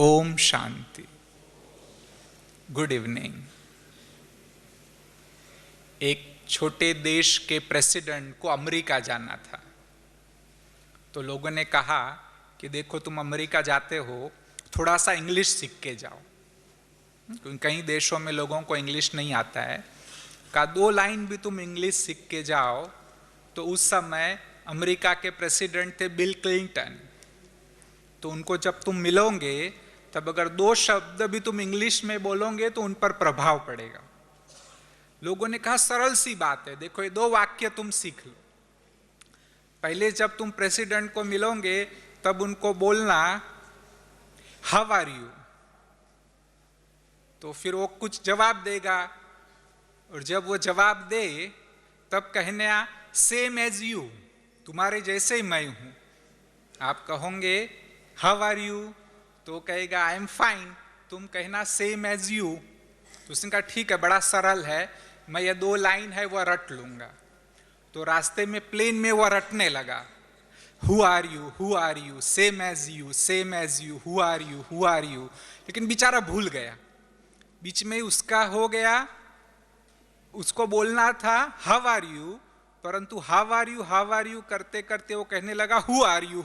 Om Shanti. Good evening. एक छोटे देश के प्रेसिडेंट को अमेरिका जाना था, तो लोगों ने कहा कि देखो तुम अमेरिका जाते हो, थोड़ा सा इंग्लिश सीख के जाओ, क्योंकि कई देशों में लोगों को इंग्लिश नहीं आता है। का 2 लाइन भी तुम इंग्लिश सीख के जाओ। तो उस समय अमेरिका के प्रेसिडेंट थे बिल क्लिंटन। तो उनको जब तुम मिलोगे तब अगर 2 शब्द भी तुम इंग्लिश में बोलोगे तो उन पर प्रभाव पड़ेगा। लोगों ने कहा सरल सी बात है, देखो ये 2 वाक्य तुम सीख लो। पहले जब तुम प्रेसिडेंट को मिलोगे तब उनको बोलना हाउ आर यू, तो फिर वो कुछ जवाब देगा, और जब वो जवाब दे तब कहना सेम एज यू, तुम्हारे जैसे ही मैं हूं। आप कहोगे हाउ आर यू, तो कहेगा आई एम फाइन। तुम कहना सेम एज यू। तो उसने कहा ठीक है, बड़ा सरल है, मैं ये 2 लाइन है वह रट लूंगा। तो रास्ते में प्लेन में वह रटने लगा, who are you, same age you, same age you, who are you. लेकिन बेचारा भूल गया, बीच में उसका हो गया, उसको बोलना था हाउ आर यू, परंतु हाउ आर यू करते करते वो कहने लगा हु आर यू।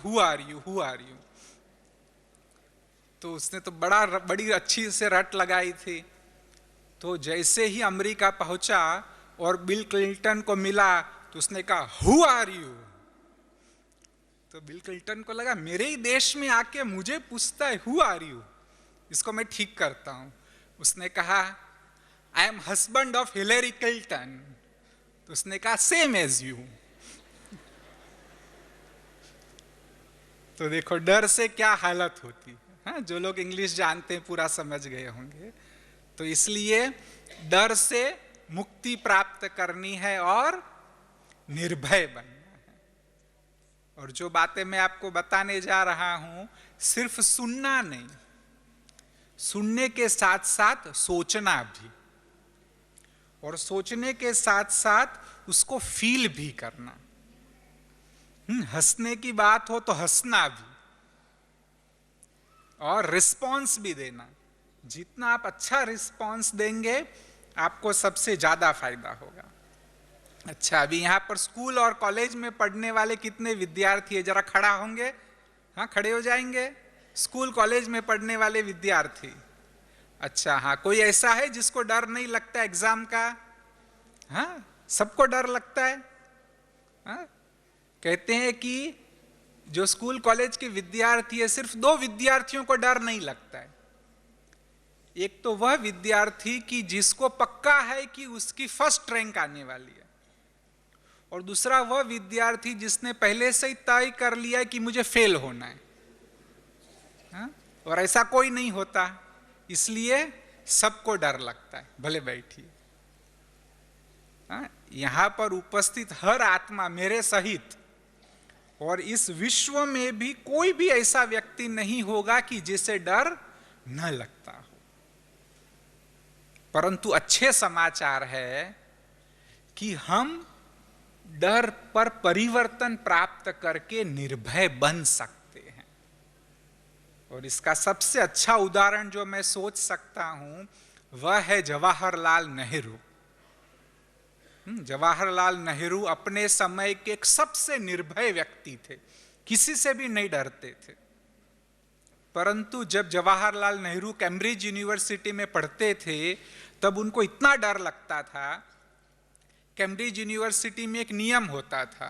तो उसने तो बड़ी अच्छी से रट लगाई थी। तो जैसे ही अमेरिका पहुंचा और बिल क्लिंटन को मिला तो उसने कहा हु आर यू। तो बिल क्लिंटन को लगा मेरे ही देश में आके मुझे पूछता है हु आर यू, इसको मैं ठीक करता हूं। उसने कहा I am husband of Hillary Clinton. तो उसने कहा सेम एज यू। तो देखो डर से क्या हालत होती है। हाँ, जो लोग इंग्लिश जानते हैं पूरा समझ गए होंगे। तो इसलिए डर से मुक्ति प्राप्त करनी है और निर्भय बनना है। और जो बातें मैं आपको बताने जा रहा हूं, सिर्फ सुनना नहीं, सुनने के साथ साथ सोचना भी, और सोचने के साथ साथ उसको फील भी करना। हंसने की बात हो तो हंसना भी, और रिस्पॉन्स भी देना। जितना आप अच्छा रिस्पॉन्स देंगे आपको सबसे ज्यादा फायदा होगा। अच्छा, अभी यहां पर स्कूल और कॉलेज में पढ़ने वाले कितने विद्यार्थी है, जरा खड़ा होंगे? हाँ, खड़े हो जाएंगे। स्कूल कॉलेज में पढ़ने वाले विद्यार्थी। अच्छा, हाँ, कोई ऐसा है जिसको डर नहीं लगता एग्जाम का? हाँ, सबको डर लगता है। हाँ? कहते हैं कि जो स्कूल कॉलेज के विद्यार्थी है, सिर्फ 2 विद्यार्थियों को डर नहीं लगता है। एक तो वह विद्यार्थी कि जिसको पक्का है कि उसकी फर्स्ट रैंक आने वाली है, और दूसरा वह विद्यार्थी जिसने पहले से ही तय कर लिया है कि मुझे फेल होना है। हाँ? और ऐसा कोई नहीं होता, इसलिए सबको डर लगता है। भले बैठिए। यहां पर उपस्थित हर आत्मा मेरे सहित और इस विश्व में भी कोई भी ऐसा व्यक्ति नहीं होगा कि जिसे डर न लगता हो। परंतु अच्छे समाचार है कि हम डर पर परिवर्तन प्राप्त करके निर्भय बन सकते हैं। और इसका सबसे अच्छा उदाहरण जो मैं सोच सकता हूं वह है जवाहरलाल नेहरू। जवाहरलाल नेहरू अपने समय के एक सबसे निर्भय व्यक्ति थे, किसी से भी नहीं डरते थे। परंतु जब जवाहरलाल नेहरू कैम्ब्रिज यूनिवर्सिटी में पढ़ते थे तब उनको इतना डर लगता था। कैम्ब्रिज यूनिवर्सिटी में एक नियम होता था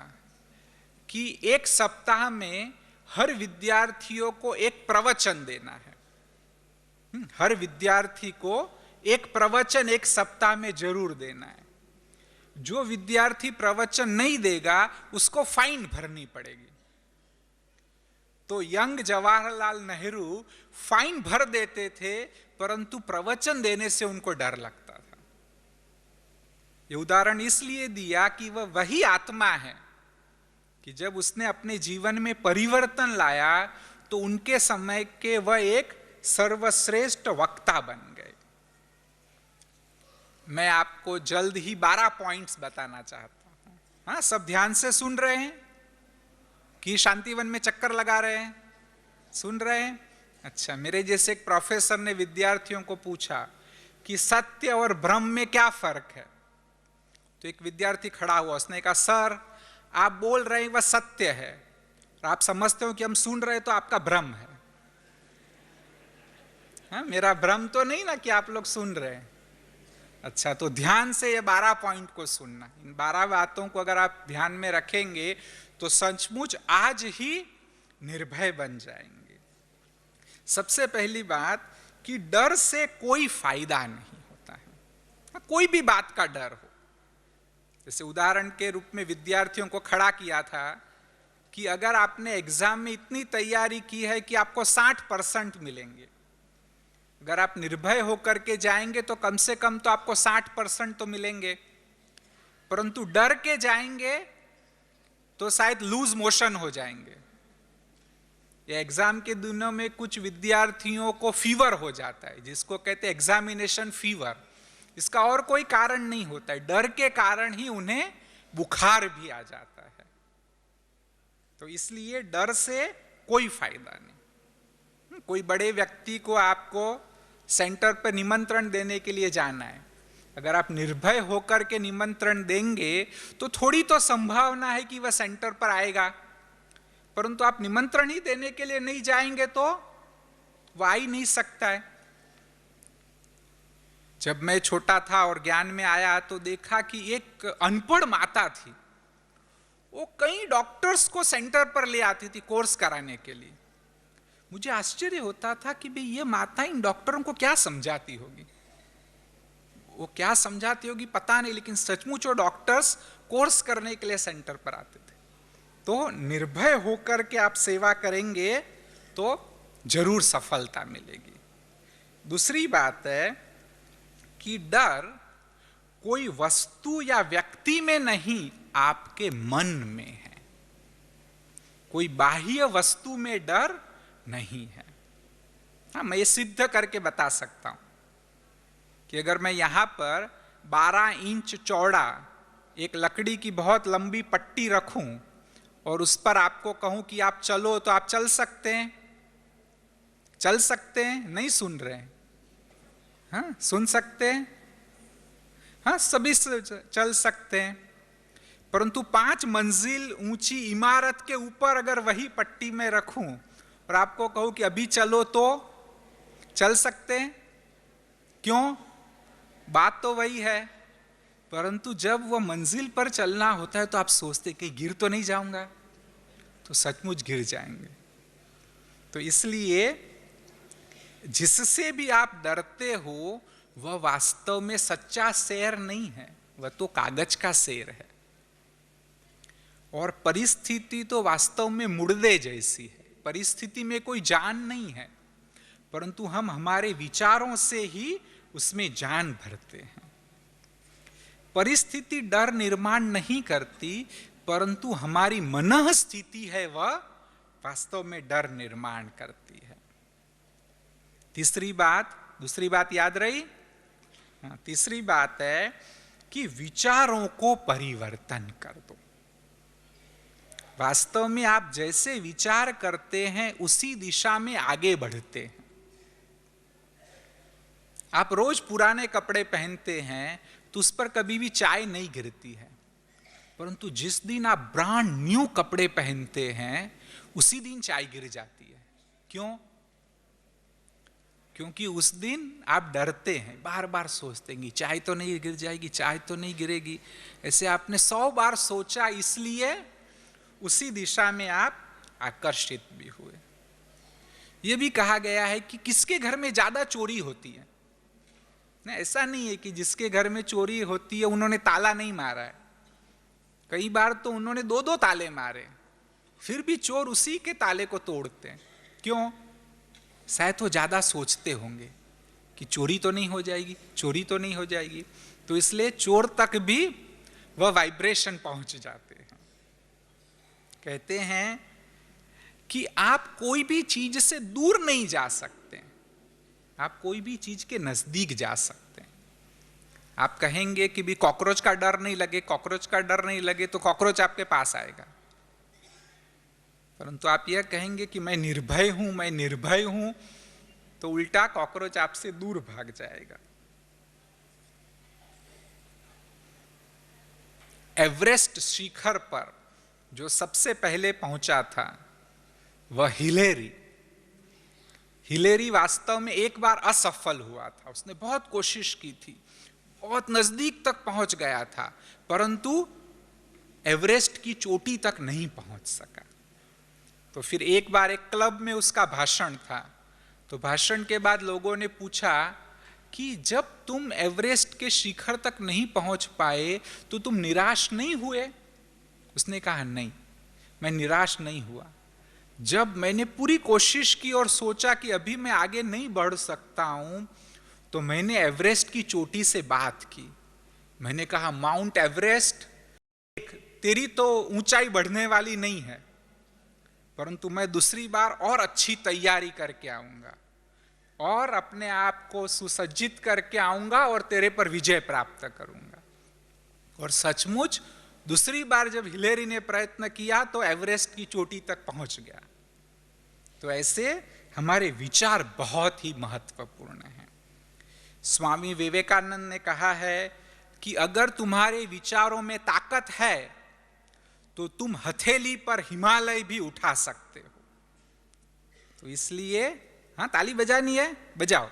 कि 1 सप्ताह में हर विद्यार्थियों को एक प्रवचन देना है। हर विद्यार्थी को एक प्रवचन 1 सप्ताह में जरूर देना है। जो विद्यार्थी प्रवचन नहीं देगा उसको फाइन भरनी पड़ेगी। तो यंग जवाहरलाल नेहरू फाइन भर देते थे, परंतु प्रवचन देने से उनको डर लगता था। यह उदाहरण इसलिए दिया कि वह वही आत्मा है कि जब उसने अपने जीवन में परिवर्तन लाया तो उनके समय के वह एक सर्वश्रेष्ठ वक्ता बन गए। मैं आपको जल्द ही 12 पॉइंट्स बताना चाहता हूं। हाँ, सब ध्यान से सुन रहे हैं कि शांतिवन में चक्कर लगा रहे हैं? सुन रहे हैं? अच्छा, मेरे जैसे एक प्रोफेसर ने विद्यार्थियों को पूछा कि सत्य और भ्रम में क्या फर्क है। तो एक विद्यार्थी खड़ा हुआ, उसने कहा सर आप बोल रहे हैं वह सत्य है और आप समझते हो कि हम सुन रहे तो आपका भ्रम है। हाँ, मेरा भ्रम तो नहीं ना कि आप लोग सुन रहे हैं। अच्छा, तो ध्यान से ये 12 पॉइंट को सुनना। इन 12 बातों को अगर आप ध्यान में रखेंगे तो सचमुच आज ही निर्भय बन जाएंगे। सबसे पहली बात कि डर से कोई फायदा नहीं होता है। कोई भी बात का डर हो, जैसे उदाहरण के रूप में विद्यार्थियों को खड़ा किया था कि अगर आपने एग्जाम में इतनी तैयारी की है कि आपको 60% मिलेंगे, अगर आप निर्भय होकर के जाएंगे तो कम से कम तो आपको 60% तो मिलेंगे। परंतु डर के जाएंगे तो शायद लूज मोशन हो जाएंगे। या एग्जाम के दिनों में कुछ विद्यार्थियों को फीवर हो जाता है, जिसको कहते हैं एग्जामिनेशन फीवर। इसका और कोई कारण नहीं होता है, डर के कारण ही उन्हें बुखार भी आ जाता है। तो इसलिए डर से कोई फायदा नहीं। कोई बड़े व्यक्ति को आपको सेंटर पर निमंत्रण देने के लिए जाना है, अगर आप निर्भय होकर के निमंत्रण देंगे तो थोड़ी तो संभावना है कि वह सेंटर पर आएगा, परंतु आप निमंत्रण ही देने के लिए नहीं जाएंगे तो वह आ ही नहीं सकता है। जब मैं छोटा था और ज्ञान में आया तो देखा कि एक अनपढ़ माता थी, वो कई डॉक्टर्स को सेंटर पर ले आती थी कोर्स कराने के लिए। मुझे आश्चर्य होता था कि भाई ये माता इन डॉक्टरों को क्या समझाती होगी, वो क्या समझाती होगी पता नहीं, लेकिन सचमुच वो डॉक्टर्स कोर्स करने के लिए सेंटर पर आते थे। तो निर्भय होकर के आप सेवा करेंगे तो जरूर सफलता मिलेगी। दूसरी बात है कि डर कोई वस्तु या व्यक्ति में नहीं, आपके मन में है। कोई बाह्य वस्तु में डर नहीं है। हाँ, मैं ये सिद्ध करके बता सकता हूं कि अगर मैं यहां पर 12 इंच चौड़ा एक लकड़ी की बहुत लंबी पट्टी रखूं और उस पर आपको कहूं कि आप चलो, तो आप चल सकते हैं? चल सकते हैं? नहीं सुन रहे हैं? हाँ, सुन सकते हैं? हाँ, सभी चल सकते हैं। परंतु 5 मंजिल ऊंची इमारत के ऊपर अगर वही पट्टी में रखूं और आपको कहूं कि अभी चलो, तो चल सकते हैं? क्यों? बात तो वही है, परंतु जब वो मंजिल पर चलना होता है तो आप सोचते कि गिर तो नहीं जाऊंगा, तो सचमुच गिर जाएंगे। तो इसलिए जिससे भी आप डरते हो वह वास्तव में सच्चा शेर नहीं है, वह तो कागज का शेर है। और परिस्थिति तो वास्तव में मुर्दे जैसी है, परिस्थिति में कोई जान नहीं है, परंतु हम हमारे विचारों से ही उसमें जान भरते हैं। परिस्थिति डर निर्माण नहीं करती, परंतु हमारी मनः स्थिति है वह वास्तव में डर निर्माण करती है। दूसरी बात याद रही? तीसरी बात है कि विचारों को परिवर्तन कर दो। वास्तव में आप जैसे विचार करते हैं उसी दिशा में आगे बढ़ते हैं। आप रोज पुराने कपड़े पहनते हैं तो उस पर कभी भी चाय नहीं गिरती है, परंतु जिस दिन आप ब्रांड न्यू कपड़े पहनते हैं उसी दिन चाय गिर जाती है। क्यों? क्योंकि उस दिन आप डरते हैं, बार बार सोचते हैं चाय तो नहीं गिर जाएगी, चाय तो नहीं गिरेगी। ऐसे आपने 100 बार सोचा, इसलिए उसी दिशा में आप आकर्षित भी हुए। यह भी कहा गया है कि किसके घर में ज्यादा चोरी होती है। नहीं, ऐसा नहीं है कि जिसके घर में चोरी होती है उन्होंने ताला नहीं मारा है, कई बार तो उन्होंने 2-2 ताले मारे, फिर भी चोर उसी के ताले को तोड़ते हैं। क्यों? शायद वो ज्यादा सोचते होंगे कि चोरी तो नहीं हो जाएगी, चोरी तो नहीं हो जाएगी, तो इसलिए चोर तक भी वह वाइब्रेशन पहुंच जाते हैं। कहते हैं कि आप कोई भी चीज से दूर नहीं जा सकते, आप कोई भी चीज के नजदीक जा सकते हैं। आप कहेंगे कि भी कॉकरोच का डर नहीं लगे, कॉकरोच का डर नहीं लगे, तो कॉकरोच आपके पास आएगा। परंतु आप यह कहेंगे कि मैं निर्भय हूं, मैं निर्भय हूं, तो उल्टा कॉकरोच आपसे दूर भाग जाएगा। एवरेस्ट शिखर पर जो सबसे पहले पहुंचा था वह हिलेरी वास्तव में एक बार असफल हुआ था। उसने बहुत कोशिश की थी, बहुत नजदीक तक पहुंच गया था, परंतु एवरेस्ट की चोटी तक नहीं पहुंच सका। तो फिर एक बार एक क्लब में उसका भाषण था, तो भाषण के बाद लोगों ने पूछा कि जब तुम एवरेस्ट के शिखर तक नहीं पहुंच पाए तो तुम निराश नहीं हुए? उसने कहा नहीं, मैं निराश नहीं हुआ। जब मैंने पूरी कोशिश की और सोचा कि अभी मैं आगे नहीं बढ़ सकता हूं, तो मैंने एवरेस्ट की चोटी से बात की। मैंने कहा, माउंट एवरेस्ट तेरी तो ऊंचाई बढ़ने वाली नहीं है, परंतु मैं दूसरी बार और अच्छी तैयारी करके आऊंगा और अपने आप को सुसज्जित करके आऊंगा और तेरे पर विजय प्राप्त करूंगा। और सचमुच दूसरी बार जब हिलेरी ने प्रयत्न किया तो एवरेस्ट की चोटी तक पहुंच गया। तो ऐसे हमारे विचार बहुत ही महत्वपूर्ण हैं। स्वामी विवेकानंद ने कहा है कि अगर तुम्हारे विचारों में ताकत है तो तुम हथेली पर हिमालय भी उठा सकते हो। तो इसलिए हाँ, ताली बजानी है, बजाओ।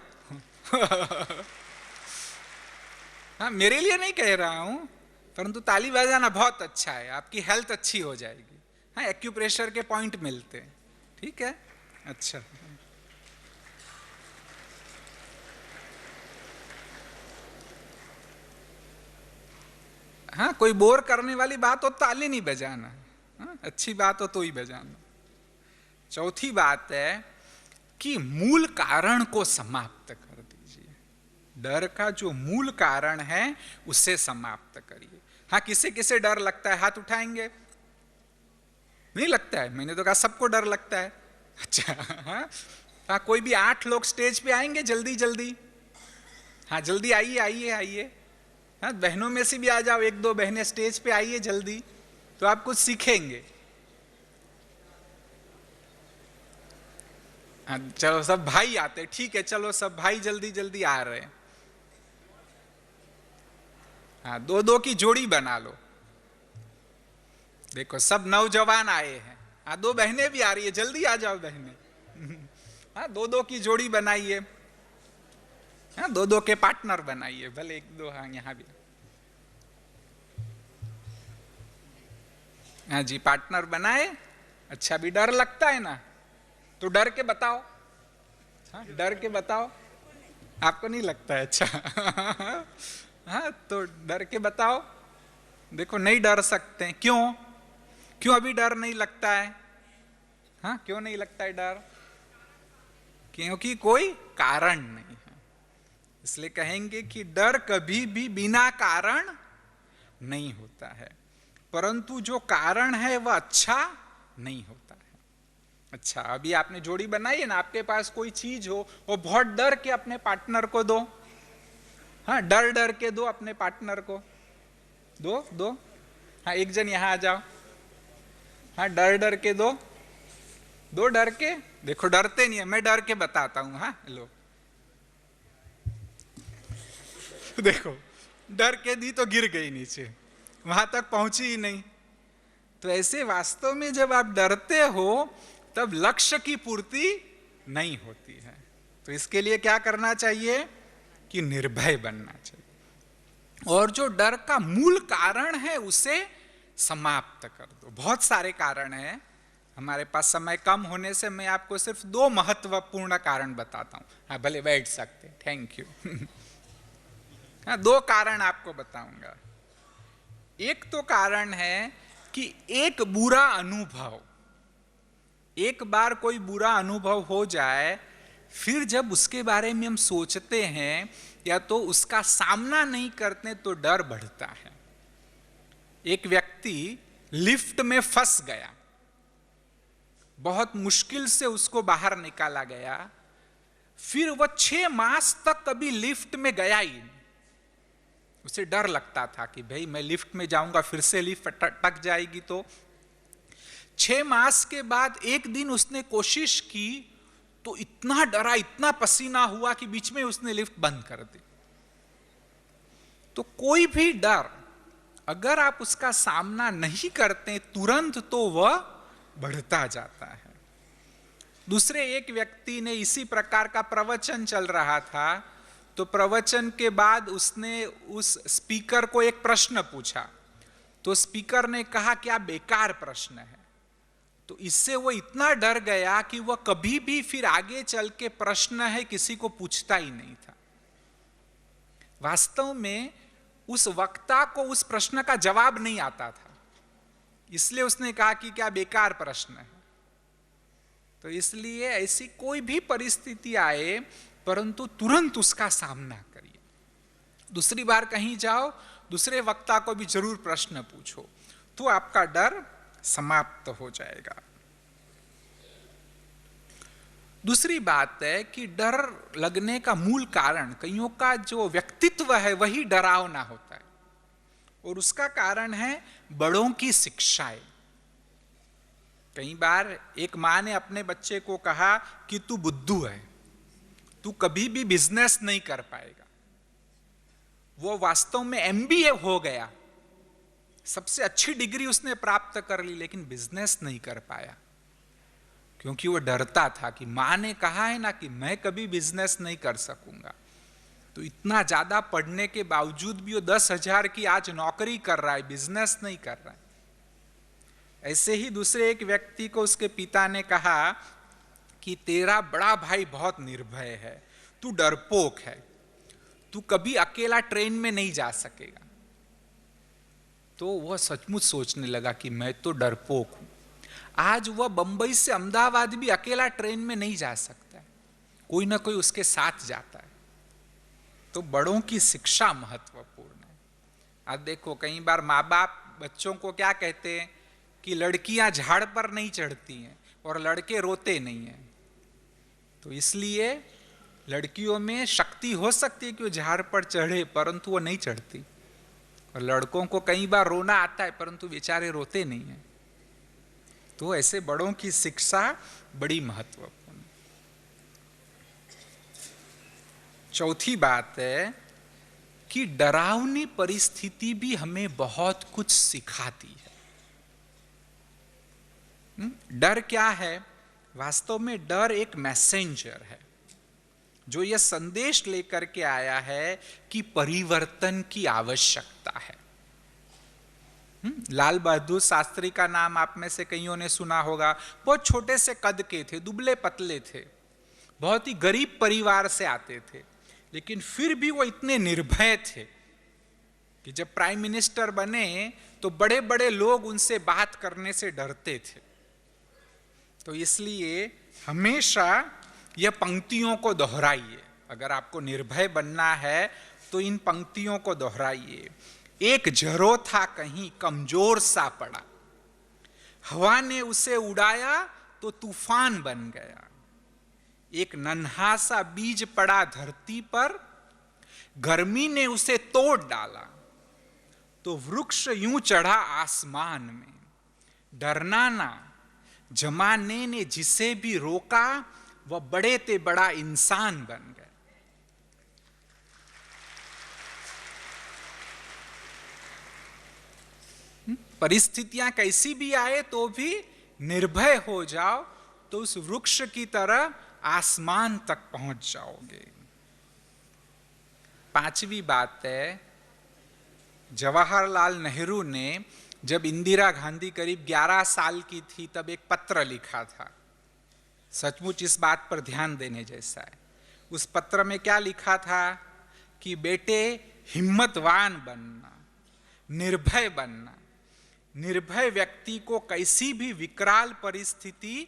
हाँ, मेरे लिए नहीं कह रहा हूं, परंतु ताली बजाना बहुत अच्छा है, आपकी हेल्थ अच्छी हो जाएगी। हाँ, एक्यूप्रेशर के पॉइंट मिलते हैं, ठीक है, अच्छा। हाँ, कोई बोर करने वाली बात हो ताली नहीं बजाना, हाँ, अच्छी बात हो तो ही बजाना। चौथी बात है कि मूल कारण को समाप्त कर दीजिए। डर का जो मूल कारण है उसे समाप्त करिए। हाँ, किसे किसे डर लगता है, हाथ उठाएंगे। नहीं लगता है, मैंने तो कहा सबको डर लगता है। अच्छा, हाँ, कोई भी 8 लोग स्टेज पे आएंगे जल्दी जल्दी। हाँ, जल्दी आइए आइए आइए। हाँ, बहनों में से भी आ जाओ, 1-2 बहनें स्टेज पे आइए जल्दी, तो आप कुछ सीखेंगे। हाँ, चलो सब भाई आते, ठीक है, चलो सब भाई जल्दी जल्दी आ रहे हैं। हाँ, 2-2 की जोड़ी बना लो। देखो सब नौजवान आए हैं। हाँ, 2 बहनें भी आ रही है, जल्दी आ जाओ बहनें। हाँ, 2-2 की जोड़ी बनाइए। हाँ, 2-2 के पार्टनर बनाइए, भले 1-2। हाँ, यहां भी। हाँ जी, पार्टनर बनाए। अच्छा, भी डर लगता है ना, तो डर के बताओ। हाँ, डर के बताओ। आपको नहीं लगता है? अच्छा। हाँ, तो डर के बताओ। देखो नहीं डर सकते, क्यों? क्यों अभी डर नहीं लगता है? हाँ, क्यों नहीं लगता है डर? क्योंकि कोई कारण नहीं है। इसलिए कहेंगे कि डर कभी भी बिना कारण नहीं होता है, परंतु जो कारण है वह अच्छा नहीं होता है। अच्छा, अभी आपने जोड़ी बनाई है ना, आपके पास कोई चीज हो, वो बहुत डर के अपने पार्टनर को दो। हाँ, डर डर के दो अपने पार्टनर को, दो। हाँ, एक जन यहां आ जाओ। हाँ, डर डर के दो डर के। देखो डरते नहीं है, मैं डर के बताता हूं। हाँ, लो देखो, डर के दी तो गिर गई नीचे, वहां तक पहुंची ही नहीं। तो ऐसे वास्तव में जब आप डरते हो तब लक्ष्य की पूर्ति नहीं होती है। तो इसके लिए क्या करना चाहिए कि निर्भय बनना चाहिए, और जो डर का मूल कारण है उसे समाप्त कर दो। बहुत सारे कारण हैं, हमारे पास समय कम होने से मैं आपको सिर्फ 2 महत्वपूर्ण कारण बताता हूं। हाँ, भले बैठ सकते, थैंक यू। हाँ, 2 कारण आपको बताऊंगा। एक तो कारण है कि एक बुरा अनुभव, एक बार कोई बुरा अनुभव हो जाए, फिर जब उसके बारे में हम सोचते हैं या तो उसका सामना नहीं करते तो डर बढ़ता है। एक व्यक्ति लिफ्ट में फंस गया, बहुत मुश्किल से उसको बाहर निकाला गया, फिर वह 6 मास तक कभी लिफ्ट में गया ही नहीं। उसे डर लगता था कि भाई मैं लिफ्ट में जाऊंगा फिर से लिफ्ट अटक जाएगी। तो 6 मास के बाद एक दिन उसने कोशिश की तो इतना डरा, इतना पसीना हुआ कि बीच में उसने लिफ्ट बंद कर दी। तो कोई भी डर अगर आप उसका सामना नहीं करते तुरंत तो वह बढ़ता जाता है। दूसरे एक व्यक्ति ने इसी प्रकार का प्रवचन चल रहा था, तो प्रवचन के बाद उसने उस स्पीकर को एक प्रश्न पूछा, तो स्पीकर ने कहा क्या बेकार प्रश्न है। तो इससे वो इतना डर गया कि वह कभी भी फिर आगे चल के प्रश्न है किसी को पूछता ही नहीं था। वास्तव में उस वक्ता को उस प्रश्न का जवाब नहीं आता था, इसलिए उसने कहा कि क्या बेकार प्रश्न है। तो इसलिए ऐसी कोई भी परिस्थिति आए परंतु तुरंत उसका सामना करिए। दूसरी बार कहीं जाओ, दूसरे वक्ता को भी जरूर प्रश्न पूछो, तो आपका डर समाप्त हो जाएगा। दूसरी बात है कि डर लगने का मूल कारण, कईयों का जो व्यक्तित्व है वही डरावना होता है, और उसका कारण है बड़ों की शिक्षाएं। कई बार एक माँ ने अपने बच्चे को कहा कि तू बुद्धू है, तू कभी भी बिजनेस नहीं कर पाएगा। वो वास्तव में एमबीए हो गया, सबसे अच्छी डिग्री उसने प्राप्त कर ली, लेकिन बिजनेस नहीं कर पाया, क्योंकि वो डरता था कि माँ ने कहा है ना कि मैं कभी बिजनेस नहीं कर सकूंगा। तो इतना ज्यादा पढ़ने के बावजूद भी वो 10,000 की आज नौकरी कर रहा है, बिजनेस नहीं कर रहा है। ऐसे ही दूसरे एक व्यक्ति को उसके पिता ने कहा कि तेरा बड़ा भाई बहुत निर्भय है, तू डरपोक है, तू कभी अकेला ट्रेन में नहीं जा सकेगा। तो वह सचमुच सोचने लगा कि मैं तो डरपोक हूं। आज वह बंबई से अहमदाबाद भी अकेला ट्रेन में नहीं जा सकता है, कोई ना कोई उसके साथ जाता है। तो बड़ों की शिक्षा महत्वपूर्ण है। अब देखो, कई बार माँ बाप बच्चों को क्या कहते हैं कि लड़कियां झाड़ पर नहीं चढ़ती हैं और लड़के रोते नहीं हैं। तो इसलिए लड़कियों में शक्ति हो सकती है कि वो झाड़ पर चढ़े, परंतु वो नहीं चढ़ती। और लड़कों को कई बार रोना आता है, परंतु बेचारे रोते नहीं हैं। तो ऐसे बड़ों की शिक्षा बड़ी महत्वपूर्ण। चौथी बात है कि डरावनी परिस्थिति भी हमें बहुत कुछ सिखाती है। डर क्या है? वास्तव में डर एक मैसेंजर है जो यह संदेश लेकर के आया है कि परिवर्तन की आवश्यकता है। लाल बहादुर शास्त्री का नाम आप में से कईयों ने सुना होगा। बहुत छोटे से कद के थे, दुबले पतले थे, बहुत ही गरीब परिवार से आते थे, लेकिन फिर भी वो इतने निर्भय थे कि जब प्राइम मिनिस्टर बने तो बड़े बड़े लोग उनसे बात करने से डरते थे। तो इसलिए हमेशा यह पंक्तियों को दोहराइए। अगर आपको निर्भय बनना है तो इन पंक्तियों को दोहराइए। एक झरोथा कहीं कमजोर सा पड़ा, हवा ने उसे उड़ाया तो तूफान बन गया। एक नन्हा सा बीज पड़ा धरती पर, गर्मी ने उसे तोड़ डाला तो वृक्ष यूं चढ़ा आसमान में। डरना ना, जमाने ने जिसे भी रोका वह बड़े ते बड़ा इंसान बन गया। परिस्थितियां कैसी भी आए तो भी निर्भय हो जाओ, तो उस वृक्ष की तरह आसमान तक पहुंच जाओगे। पांचवी बात है, जवाहरलाल नेहरू ने जब इंदिरा गांधी करीब 11 साल की थी तब एक पत्र लिखा था। सचमुच इस बात पर ध्यान देने जैसा है। उस पत्र में क्या लिखा था कि बेटे हिम्मतवान बनना, निर्भय बनना। निर्भय व्यक्ति को कैसी भी विकराल परिस्थिति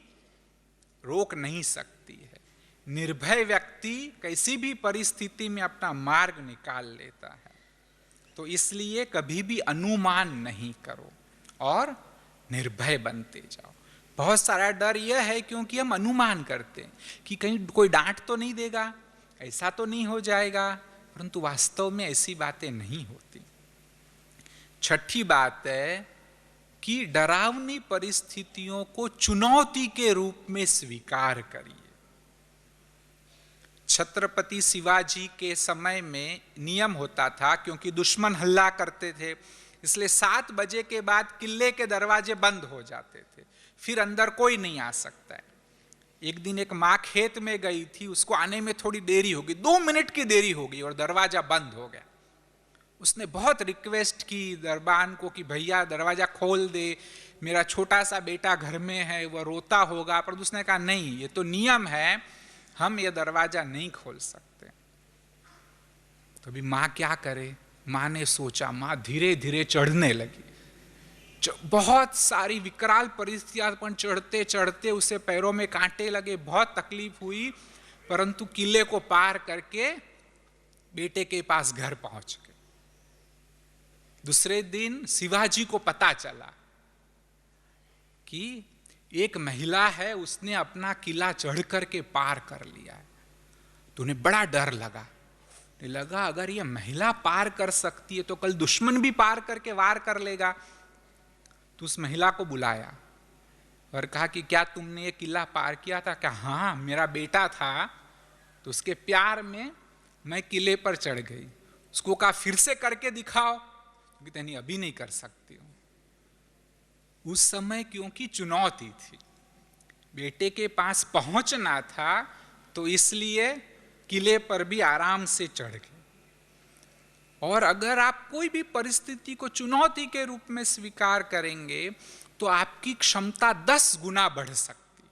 रोक नहीं सकती है। निर्भय व्यक्ति कैसी भी परिस्थिति में अपना मार्ग निकाल लेता है। तो इसलिए कभी भी अनुमान नहीं करो और निर्भय बनते जाओ। बहुत सारा डर यह है क्योंकि हम अनुमान करते हैं कि कहीं कोई डांट तो नहीं देगा, ऐसा तो नहीं हो जाएगा, परंतु वास्तव में ऐसी बातें नहीं होती। छठी बात है कि डरावनी परिस्थितियों को चुनौती के रूप में स्वीकार करिए। छत्रपति शिवाजी के समय में नियम होता था, क्योंकि दुश्मन हल्ला करते थे, इसलिए 7 बजे के बाद किले के दरवाजे बंद हो जाते थे, फिर अंदर कोई नहीं आ सकता है। एक दिन एक माँ खेत में गई थी, उसको आने में थोड़ी देरी हो गई, 2 मिनट की देरी हो गई और दरवाजा बंद हो गया। उसने बहुत रिक्वेस्ट की दरबान को कि भैया दरवाजा खोल दे, मेरा छोटा सा बेटा घर में है, वह रोता होगा। पर उसने कहा नहीं, ये तो नियम है, हम ये दरवाजा नहीं खोल सकते। तो अभी माँ क्या करे? माँ ने सोचा, माँ धीरे धीरे चढ़ने लगी। बहुत सारी विकराल परिस्थितियां, पर चढ़ते चढ़ते उसे पैरों में कांटे लगे, बहुत तकलीफ हुई, परंतु किले को पार करके बेटे के पास घर पहुंच गए। दूसरे दिन शिवाजी को पता चला कि एक महिला है, उसने अपना किला चढ़ करके पार कर लिया है। तो उन्हें बड़ा डर लगा अगर ये महिला पार कर सकती है तो कल दुश्मन भी पार करके वार कर लेगा। तो उस महिला को बुलाया और कहा कि क्या तुमने ये किला पार किया था? क्या हाँ, मेरा बेटा था तो उसके प्यार में मैं किले पर चढ़ गई। उसको कहा फिर से करके दिखाओ, कहते नहीं अभी नहीं कर सकती हूं। उस समय क्योंकि चुनौती थी, बेटे के पास पहुंचना था, तो इसलिए किले पर भी आराम से चढ़ गए। और अगर आप कोई भी परिस्थिति को चुनौती के रूप में स्वीकार करेंगे तो आपकी क्षमता 10 गुना बढ़ सकती है।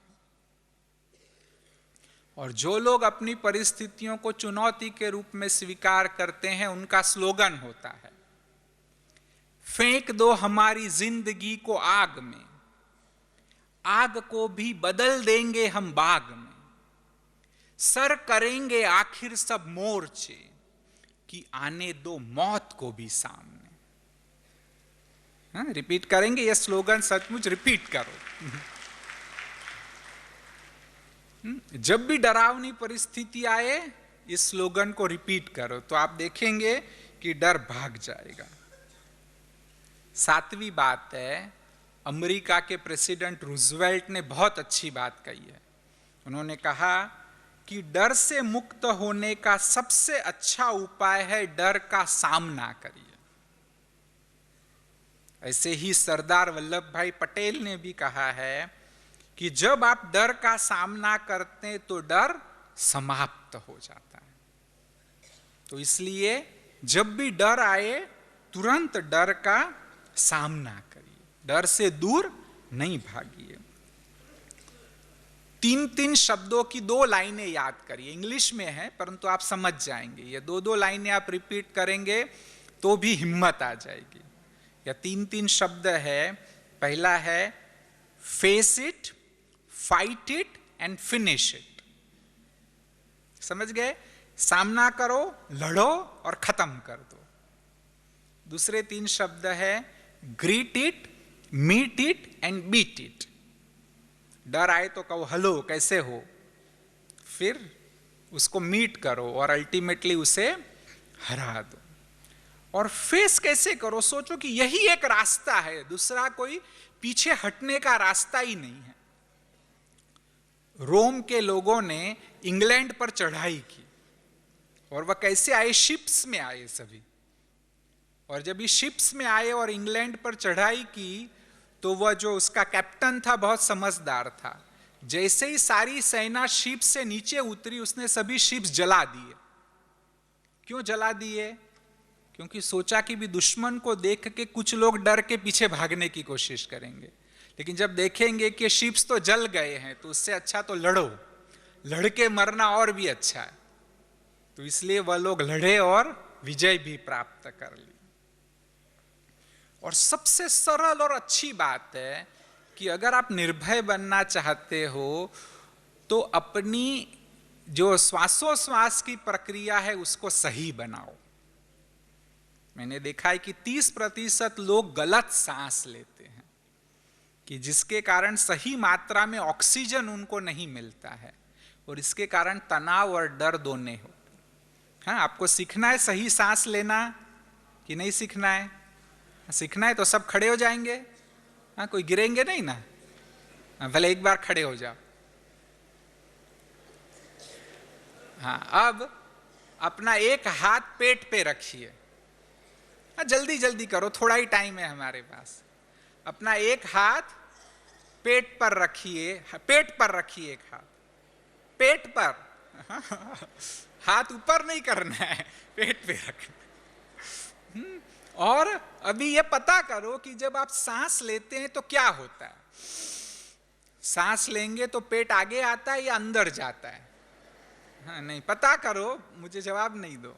और जो लोग अपनी परिस्थितियों को चुनौती के रूप में स्वीकार करते हैं, उनका स्लोगन होता है, फेंक दो हमारी जिंदगी को आग में, आग को भी बदल देंगे हम बाग में, सर करेंगे आखिर सब मोर्चे, कि आने दो मौत को भी सामने। हाँ, रिपीट करेंगे, यह स्लोगन सचमुच रिपीट करो। जब भी डरावनी परिस्थिति आए, इस स्लोगन को रिपीट करो तो आप देखेंगे कि डर भाग जाएगा। 7वीं बात है, अमेरिका के प्रेसिडेंट रूजवेल्ट ने बहुत अच्छी बात कही है। उन्होंने कहा कि डर से मुक्त होने का सबसे अच्छा उपाय है डर का सामना करिए। ऐसे ही सरदार वल्लभ भाई पटेल ने भी कहा है कि जब आप डर का सामना करते हैं तो डर समाप्त हो जाता है। तो इसलिए जब भी डर आए, तुरंत डर का सामना करिए, डर से दूर नहीं भागिए। 3 शब्दों की 2 लाइनें याद करिए। इंग्लिश में है परंतु आप समझ जाएंगे। ये 2 लाइनें आप रिपीट करेंगे तो भी हिम्मत आ जाएगी। या 3 शब्द है। पहला है face it, fight it and finish it. समझ गए? सामना करो, लड़ो और खत्म कर दो। दूसरे 3 शब्द है greet it, meet it and beat it. डर आए तो कहो हेलो, कैसे हो, फिर उसको मीट करो और अल्टीमेटली उसे हरा दो। और फेस कैसे करो? सोचो कि यही एक रास्ता है, दूसरा कोई पीछे हटने का रास्ता ही नहीं है। रोम के लोगों ने इंग्लैंड पर चढ़ाई की और वह कैसे आए? शिप्स में आए सभी। और जब ये शिप्स में आए और इंग्लैंड पर चढ़ाई की तो वह जो उसका कैप्टन था बहुत समझदार था। जैसे ही सारी सेना शिप से नीचे उतरी, उसने सभी शिप्स जला दिए। क्यों जला दिए? क्योंकि सोचा कि भी दुश्मन को देख के कुछ लोग डर के पीछे भागने की कोशिश करेंगे, लेकिन जब देखेंगे कि शिप्स तो जल गए हैं तो उससे अच्छा तो लड़ो, लड़के मरना और भी अच्छा है। तो इसलिए वह लोग लड़े और विजय भी प्राप्त कर ली। और सबसे सरल और अच्छी बात है कि अगर आप निर्भय बनना चाहते हो तो अपनी जो श्वासोश्वास की प्रक्रिया है उसको सही बनाओ। मैंने देखा है कि 30% लोग गलत सांस लेते हैं, कि जिसके कारण सही मात्रा में ऑक्सीजन उनको नहीं मिलता है और इसके कारण तनाव और डर दोनों हो। हाँ, आपको सीखना है सही सांस लेना कि नहीं सीखना है? सीखना है तो सब खड़े हो जाएंगे। हाँ, कोई गिरेंगे नहीं ना। भले एक बार खड़े हो जाओ। हाँ, अब अपना एक हाथ पेट पे रखिए। हाँ, जल्दी जल्दी करो, थोड़ा ही टाइम है हमारे पास। अपना एक हाथ पेट पर रखिए, पेट पर रखिए, एक हाथ पेट पर। हाथ ऊपर नहीं करना है, पेट पे रखना। और अभी ये पता करो कि जब आप सांस लेते हैं तो क्या होता है। सांस लेंगे तो पेट आगे आता है या अंदर जाता है? हाँ, नहीं, पता करो, मुझे जवाब नहीं दो।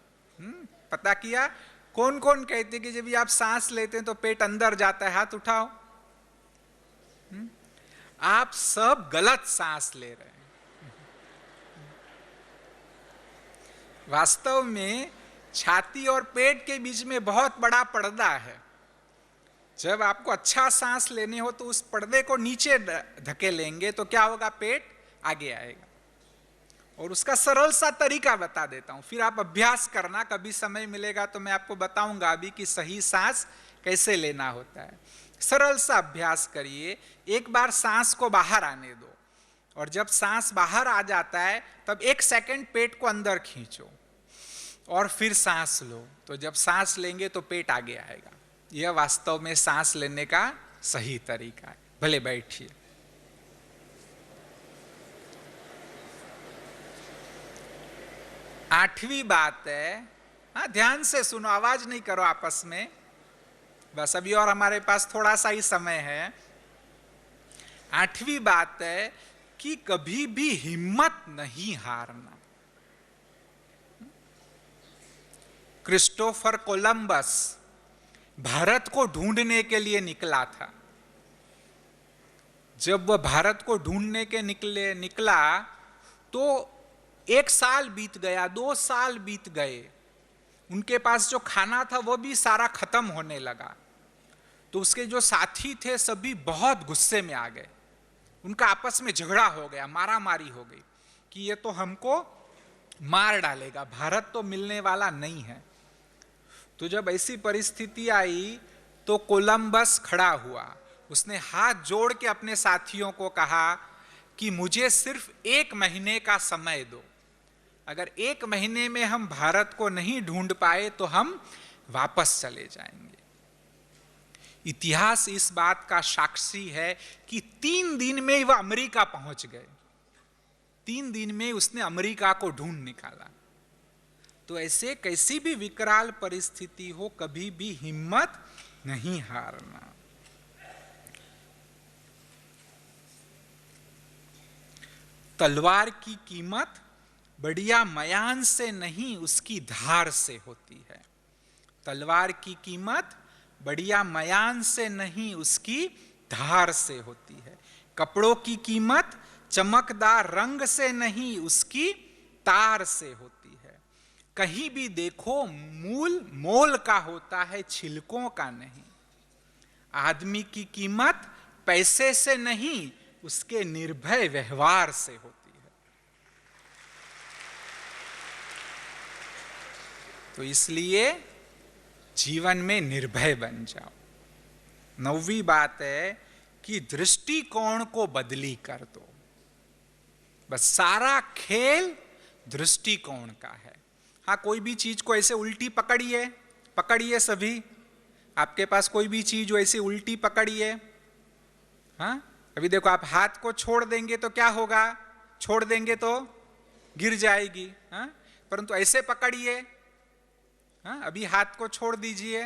पता किया? कौन कौन कहते कि जब आप सांस लेते हैं तो पेट अंदर जाता है? हाथ उठाओ। आप सब गलत सांस ले रहे हैं। वास्तव में छाती और पेट के बीच में बहुत बड़ा पर्दा है। जब आपको अच्छा सांस लेने हो तो उस पर्दे को नीचे धकेलेंगे तो क्या होगा, पेट आगे आएगा। और उसका सरल सा तरीका बता देता हूं, फिर आप अभ्यास करना, कभी समय मिलेगा तो मैं आपको बताऊंगा अभी कि सही सांस कैसे लेना होता है। सरल सा अभ्यास करिए, एक बार सांस को बाहर आने दो और जब सांस बाहर आ जाता है तब 1 सेकंड पेट को अंदर खींचो और फिर सांस लो, तो जब सांस लेंगे तो पेट आगे आएगा। यह वास्तव में सांस लेने का सही तरीका है। भले बैठिए। आठवीं बात है, हाँ ध्यान से सुनो, आवाज नहीं करो आपस में, बस अभी और हमारे पास थोड़ा सा ही समय है। आठवीं बात है कि कभी भी हिम्मत नहीं हारना। क्रिस्टोफर कोलंबस भारत को ढूंढने के लिए निकला था। जब वह भारत को ढूंढने के निकला तो 1 साल बीत गया, 2 साल बीत गए, उनके पास जो खाना था वो भी सारा खत्म होने लगा। तो उसके जो साथी थे सभी बहुत गुस्से में आ गए, उनका आपस में झगड़ा हो गया, मारा मारी हो गई कि ये तो हमको मार डालेगा, भारत तो मिलने वाला नहीं है। तो जब ऐसी परिस्थिति आई तो कोलंबस खड़ा हुआ, उसने हाथ जोड़ के अपने साथियों को कहा कि मुझे सिर्फ 1 महीने का समय दो, अगर 1 महीने में हम भारत को नहीं ढूंढ पाए तो हम वापस चले जाएंगे। इतिहास इस बात का साक्षी है कि 3 दिन में वह अमेरिका पहुंच गए। 3 दिन में उसने अमेरिका को ढूंढ निकाला। तो ऐसे कैसी भी विकराल परिस्थिति हो, कभी भी हिम्मत नहीं हारना। तलवार की कीमत बढ़िया मयान से नहीं उसकी धार से होती है। तलवार की कीमत बढ़िया मयान से नहीं उसकी धार से होती है। कपड़ों की कीमत चमकदार रंग से नहीं उसकी तार से होती है। कहीं भी देखो मूल मोल का होता है, छिलकों का नहीं। आदमी की कीमत पैसे से नहीं उसके निर्भय व्यवहार से होती है। तो इसलिए जीवन में निर्भय बन जाओ। 9वीं बात है कि दृष्टिकोण को बदली कर दो। बस सारा खेल दृष्टिकोण का है। हाँ, कोई भी चीज को ऐसे उल्टी पकड़िए, पकड़िए सभी, आपके पास कोई भी चीज वैसे उल्टी पकड़िए। हाँ, अभी देखो आप हाथ को छोड़ देंगे तो क्या होगा, छोड़ देंगे तो गिर जाएगी। हाँ, परंतु ऐसे पकड़िए, हाँ अभी हाथ को छोड़ दीजिए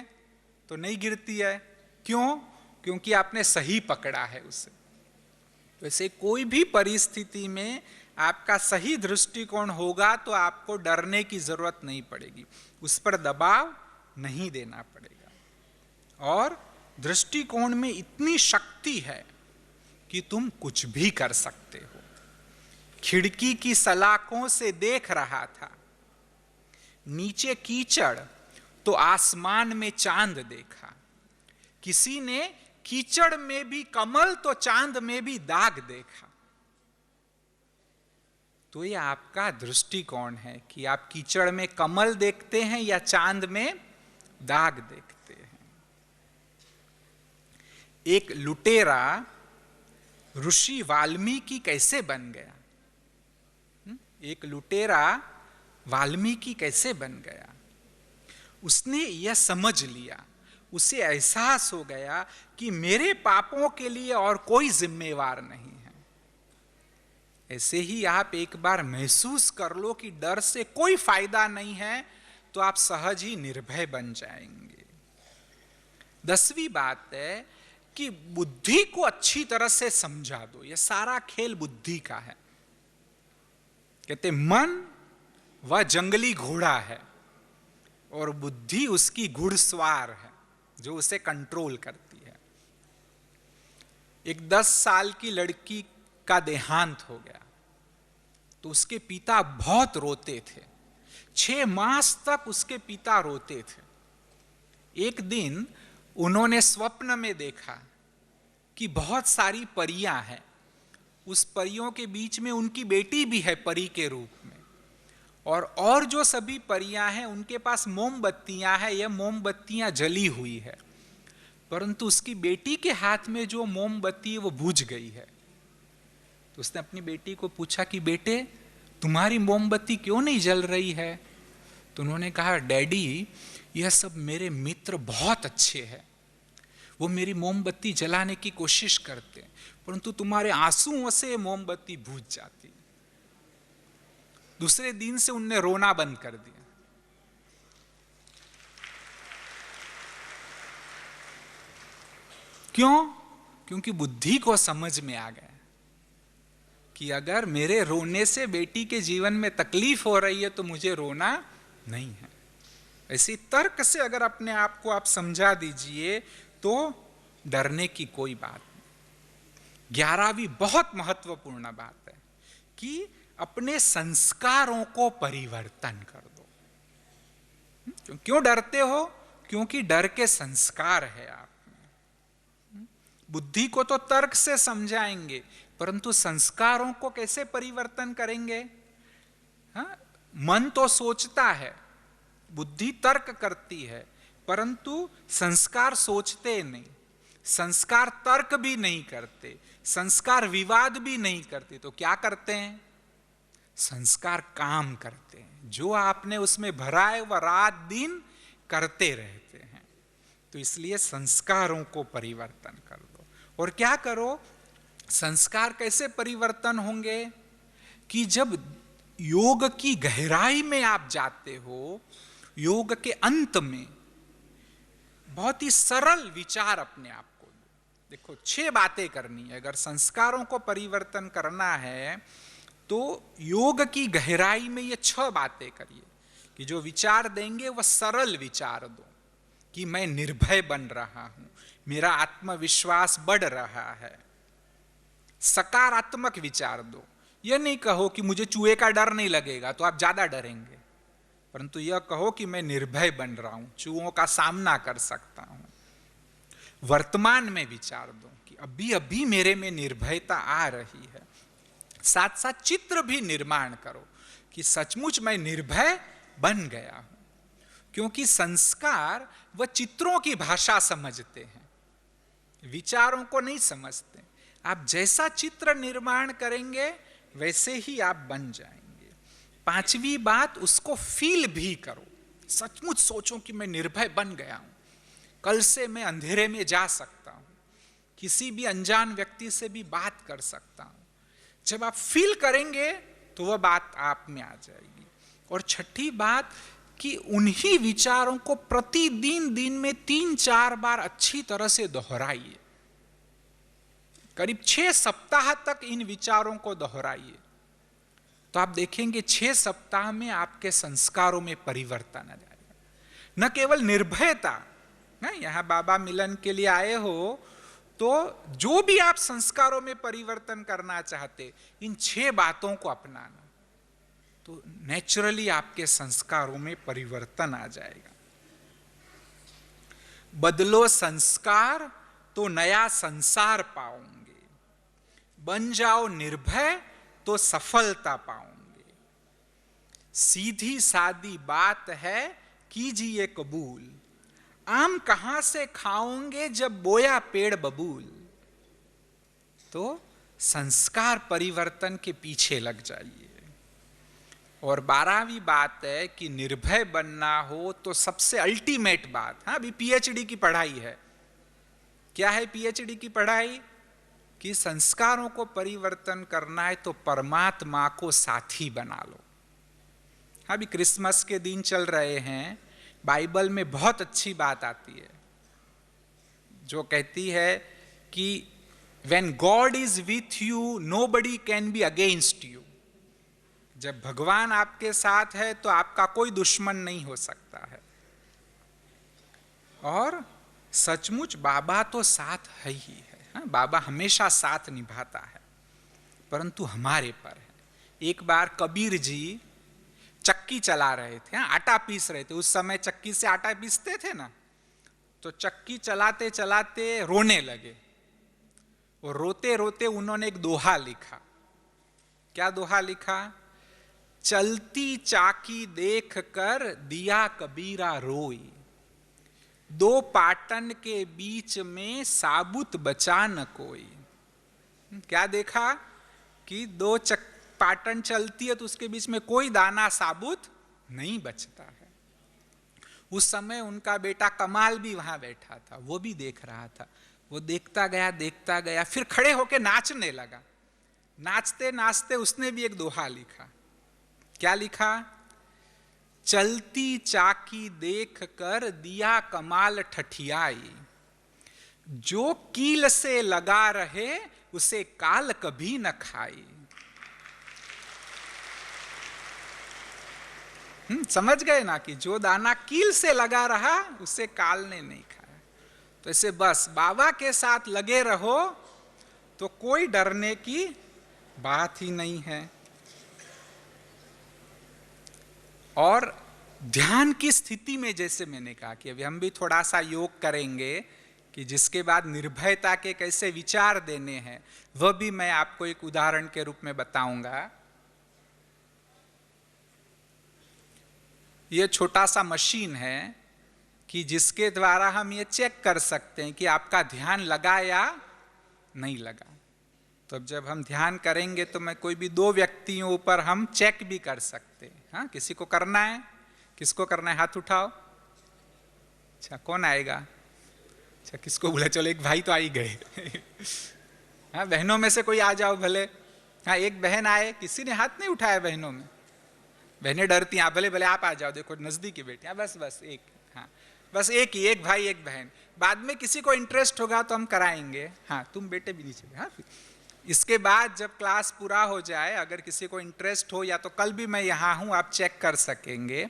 तो नहीं गिरती है। क्यों? क्योंकि आपने सही पकड़ा है उसे। वैसे कोई भी परिस्थिति में आपका सही दृष्टिकोण होगा तो आपको डरने की जरूरत नहीं पड़ेगी, उस पर दबाव नहीं देना पड़ेगा। और दृष्टिकोण में इतनी शक्ति है कि तुम कुछ भी कर सकते हो। खिड़की की सलाखों से देख रहा था, नीचे कीचड़ तो आसमान में चांद देखा। किसी ने कीचड़ में भी कमल तो चांद में भी दाग देखा। तो ये आपका दृष्टिकोण है कि आप कीचड़ में कमल देखते हैं या चांद में दाग देखते हैं। एक लुटेरा ऋषि वाल्मीकि कैसे बन गया? एक लुटेरा वाल्मीकि कैसे बन गया? उसने यह समझ लिया, उसे एहसास हो गया कि मेरे पापों के लिए और कोई जिम्मेवार नहीं है। ऐसे ही आप एक बार महसूस कर लो कि डर से कोई फायदा नहीं है, तो आप सहज ही निर्भय बन जाएंगे। 10वीं बात है कि बुद्धि को अच्छी तरह से समझा दो। यह सारा खेल बुद्धि का है। कहते मन वह जंगली घोड़ा है और बुद्धि उसकी घुड़सवार है जो उसे कंट्रोल करती है। एक 10 साल की लड़की का देहांत हो गया तो उसके पिता बहुत रोते थे। 6 मास तक उसके पिता रोते थे। एक दिन उन्होंने स्वप्न में देखा कि बहुत सारी परियां हैं, उस परियों के बीच में उनकी बेटी भी है परी के रूप में, और जो सभी परियां हैं उनके पास मोमबत्तियां हैं, यह मोमबत्तियां जली हुई है, परंतु उसकी बेटी के हाथ में जो मोमबत्ती है वो बुझ गई है। तो उसने अपनी बेटी को पूछा कि बेटे तुम्हारी मोमबत्ती क्यों नहीं जल रही है? तो उन्होंने कहा डैडी यह सब मेरे मित्र बहुत अच्छे हैं, वो मेरी मोमबत्ती जलाने की कोशिश करते हैं, परंतु तुम्हारे आंसुओं से मोमबत्ती बुझ जाती। दूसरे दिन से उनने रोना बंद कर दिया। क्यों? क्योंकि बुद्धि को समझ में आ गया कि अगर मेरे रोने से बेटी के जीवन में तकलीफ हो रही है तो मुझे रोना नहीं है। ऐसी तर्क से अगर अपने आप को आप समझा दीजिए तो डरने की कोई बात नहीं। 11वीं बहुत महत्वपूर्ण बात है कि अपने संस्कारों को परिवर्तन कर दो। क्यों डरते हो? क्योंकि डर के संस्कार है आप में। बुद्धि को तो तर्क से समझाएंगे, परंतु संस्कारों को कैसे परिवर्तन करेंगे? मन तो सोचता है, बुद्धि तर्क करती है, परंतु संस्कार सोचते नहीं, संस्कार तर्क भी नहीं करते, संस्कार विवाद भी नहीं करते। तो क्या करते हैं? संस्कार काम करते हैं। जो आपने उसमें भरा है वह रात दिन करते रहते हैं। तो इसलिए संस्कारों को परिवर्तन कर दो। और क्या करो? संस्कार कैसे परिवर्तन होंगे? कि जब योग की गहराई में आप जाते हो, योग के अंत में बहुत ही सरल विचार अपने आप को देखो। 6 बातें करनी है अगर संस्कारों को परिवर्तन करना है तो योग की गहराई में ये 6 बातें करिए कि जो विचार देंगे वह सरल विचार दो कि मैं निर्भय बन रहा हूं, मेरा आत्मविश्वास बढ़ रहा है। सकारात्मक विचार दो। यह नहीं कहो कि मुझे चूहे का डर नहीं लगेगा, तो आप ज्यादा डरेंगे, परंतु यह कहो कि मैं निर्भय बन रहा हूं, चूहों का सामना कर सकता हूं। वर्तमान में विचार दो कि अभी अभी मेरे में निर्भयता आ रही है। साथ साथ चित्र भी निर्माण करो कि सचमुच मैं निर्भय बन गया हूं, क्योंकि संस्कार वह चित्रों की भाषा समझते हैं, विचारों को नहीं समझते। आप जैसा चित्र निर्माण करेंगे वैसे ही आप बन जाएंगे। 5वीं बात, उसको फील भी करो। सचमुच सोचो कि मैं निर्भय बन गया हूं, कल से मैं अंधेरे में जा सकता हूं, किसी भी अनजान व्यक्ति से भी बात कर सकता हूं। जब आप फील करेंगे तो वह बात आप में आ जाएगी। और 6ठी बात कि उन्हीं विचारों को प्रतिदिन दिन में 3-4 बार अच्छी तरह से दोहराइए। करीब 6 सप्ताह तक इन विचारों को दोहराइए, तो आप देखेंगे 6 सप्ताह में आपके संस्कारों में परिवर्तन आ जाएगा। न केवल निर्भयता, यहां बाबा मिलन के लिए आए हो तो जो भी आप संस्कारों में परिवर्तन करना चाहते, इन 6 बातों को अपनाना, तो नेचुरली आपके संस्कारों में परिवर्तन आ जाएगा। बदलो संस्कार तो नया संसार पाओगे, बन जाओ निर्भय तो सफलता पाओगे। सीधी सादी बात है कीजिए कबूल, आम कहां से खाओगे जब बोया पेड़ बबूल। तो संस्कार परिवर्तन के पीछे लग जाइए। और 12वीं बात है कि निर्भय बनना हो तो सबसे अल्टीमेट बात, अभी पीएचडी की पढ़ाई है। क्या है पीएचडी की पढ़ाई? कि संस्कारों को परिवर्तन करना है तो परमात्मा को साथी बना लो। अभी क्रिसमस के दिन चल रहे हैं, बाइबल में बहुत अच्छी बात आती है जो कहती है कि when God is with you, nobody can be against you। जब भगवान आपके साथ है तो आपका कोई दुश्मन नहीं हो सकता है। और सचमुच बाबा तो साथ है ही है, बाबा हमेशा साथ निभाता है, परंतु हमारे पर है। एक बार कबीर जी चक्की चला रहे थे, आटा पीस रहे थे। उस समय चक्की से आटा पीसते थे ना, तो चक्की चलाते चलाते रोने लगे। और रोते रोते उन्होंने एक दोहा लिखा। क्या दोहा लिखा? चलती चाकी देख कर दिया कबीरा रोई, दो पाटन के बीच में साबुत बचा न कोई। क्या देखा कि दो पाटन चलती है तो उसके बीच में कोई दाना साबुत नहीं बचता है। उस समय उनका बेटा कमाल भी वहां बैठा था, वो भी देख रहा था। वो देखता गया, फिर खड़े होके नाचने लगा। नाचते नाचते उसने भी एक दोहा लिखा। क्या लिखा? चलती चाकी देख कर दिया कमाल ठठियाई, जो कील से लगा रहे उसे काल कभी न खाई। समझ गए ना कि जो दाना कील से लगा रहा उसे काल ने नहीं खाया। तो ऐसे बस बाबा के साथ लगे रहो तो कोई डरने की बात ही नहीं है। और ध्यान की स्थिति में, जैसे मैंने कहा कि अभी हम भी थोड़ा सा योग करेंगे कि जिसके बाद निर्भयता के कैसे विचार देने हैं, वह भी मैं आपको एक उदाहरण के रूप में बताऊंगा। यह छोटा सा मशीन है कि जिसके द्वारा हम ये चेक कर सकते हैं कि आपका ध्यान लगा या नहीं लगा। तो अब जब हम ध्यान करेंगे तो मैं कोई भी दो व्यक्तियों ऊपर हम चेक भी कर सकते हैं। हाँ, किसी को करना है? किसको करना है? हाथ उठाओ। अच्छा, कौन आएगा? अच्छा, किसको बोला? चलो एक भाई तो आ ही गए। हाँ, बहनों में से कोई आ जाओ भले। हाँ, एक बहन आए, किसी ने हाथ नहीं उठाया बहनों में। बहनें डरती हैं, भले भले आप आ जाओ, देखो नजदीकी बेटी। हाँ, बस एक। हाँ, बस एक ही, एक भाई एक बहन। बाद में किसी को इंटरेस्ट होगा तो हम कराएंगे। हाँ, तुम बेटे भी नीचे। हाँ, इसके बाद जब क्लास पूरा हो जाए, अगर किसी को इंटरेस्ट हो, या तो कल भी मैं यहाँ हूँ, आप चेक कर सकेंगे।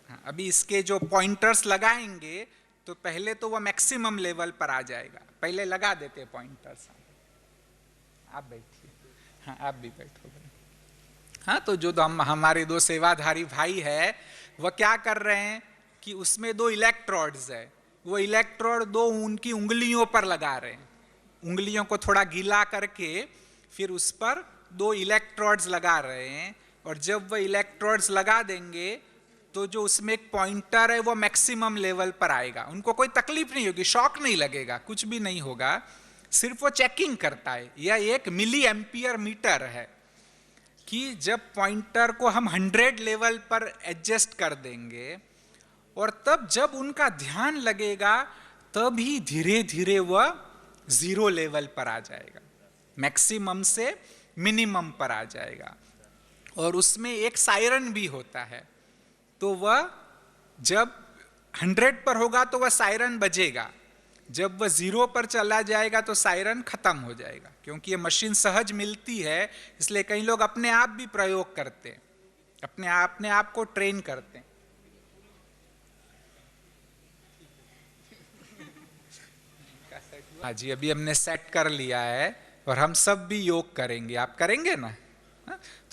हाँ, अभी इसके जो पॉइंटर्स लगाएंगे तो पहले तो वह मैक्सिमम लेवल पर आ जाएगा। पहले लगा देते पॉइंटर्स। आप बैठिए। हाँ, आप भी बैठो। हाँ, तो जो हमारे दो सेवाधारी भाई है वह क्या कर रहे हैं कि उसमें दो इलेक्ट्रोड्स है, वो इलेक्ट्रोड दो उनकी उंगलियों पर लगा रहे हैं। उंगलियों को थोड़ा गीला करके फिर उस पर दो इलेक्ट्रोड्स लगा रहे हैं। और जब वह इलेक्ट्रोड्स लगा देंगे तो जो उसमें एक पॉइंटर है वो मैक्सिमम लेवल पर आएगा। उनको कोई तकलीफ नहीं होगी, शॉक नहीं लगेगा, कुछ भी नहीं होगा, सिर्फ वो चेकिंग करता है। यह एक मिली एम्पियर मीटर है कि जब पॉइंटर को हम 100 लेवल पर एडजस्ट कर देंगे और तब जब उनका ध्यान लगेगा तभी धीरे धीरे वह 0 लेवल पर आ जाएगा, मैक्सिमम से मिनिमम पर आ जाएगा। और उसमें एक सायरन भी होता है, तो वह जब 100 पर होगा तो वह सायरन बजेगा, जब वह 0 पर चला जाएगा तो सायरन खत्म हो जाएगा। क्योंकि ये मशीन सहज मिलती है, इसलिए कई लोग अपने आप भी प्रयोग करते हैं, अपने आप को ट्रेन करते हैं। हाँ जी, अभी हमने सेट कर लिया है और हम सब भी योग करेंगे। आप करेंगे ना?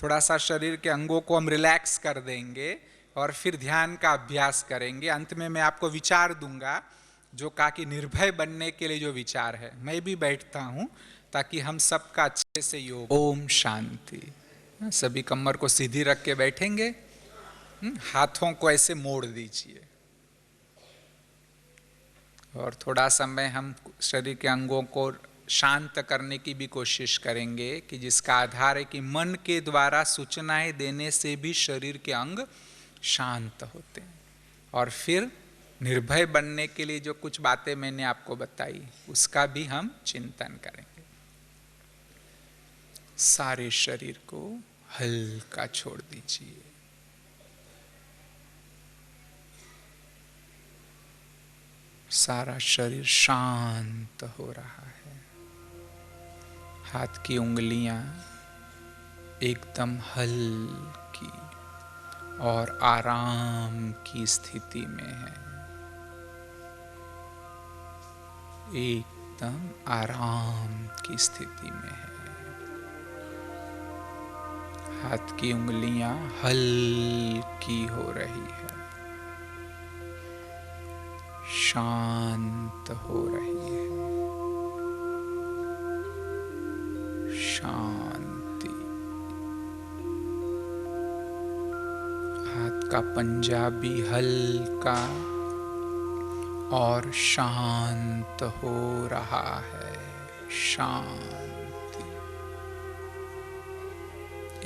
थोड़ा सा शरीर के अंगों को हम रिलैक्स कर देंगे और फिर ध्यान का अभ्यास करेंगे। अंत में मैं आपको विचार दूंगा जो कहा कि निर्भय बनने के लिए जो विचार है। मैं भी बैठता हूं ताकि हम सबका अच्छे से योग। ओम शांति। सभी कमर को सीधी रख के बैठेंगे, हाथों को ऐसे मोड़ दीजिए और थोड़ा समय हम शरीर के अंगों को शांत करने की भी कोशिश करेंगे कि जिसका आधार है कि मन के द्वारा सूचनाएं देने से भी शरीर के अंग शांत होते हैं। और फिर निर्भय बनने के लिए जो कुछ बातें मैंने आपको बताई उसका भी हम चिंतन करेंगे। सारे शरीर को हल्का छोड़ दीजिए। सारा शरीर शांत हो रहा है। हाथ की उंगलियां एकदम हल्की और आराम की स्थिति में है, एकदम आराम की स्थिति में है। हाथ की उंगलियां हल्की हो रही है, शांत हो रही है। शांति। हाथ का पंजा भी हल्का और शांत हो रहा है। शांति।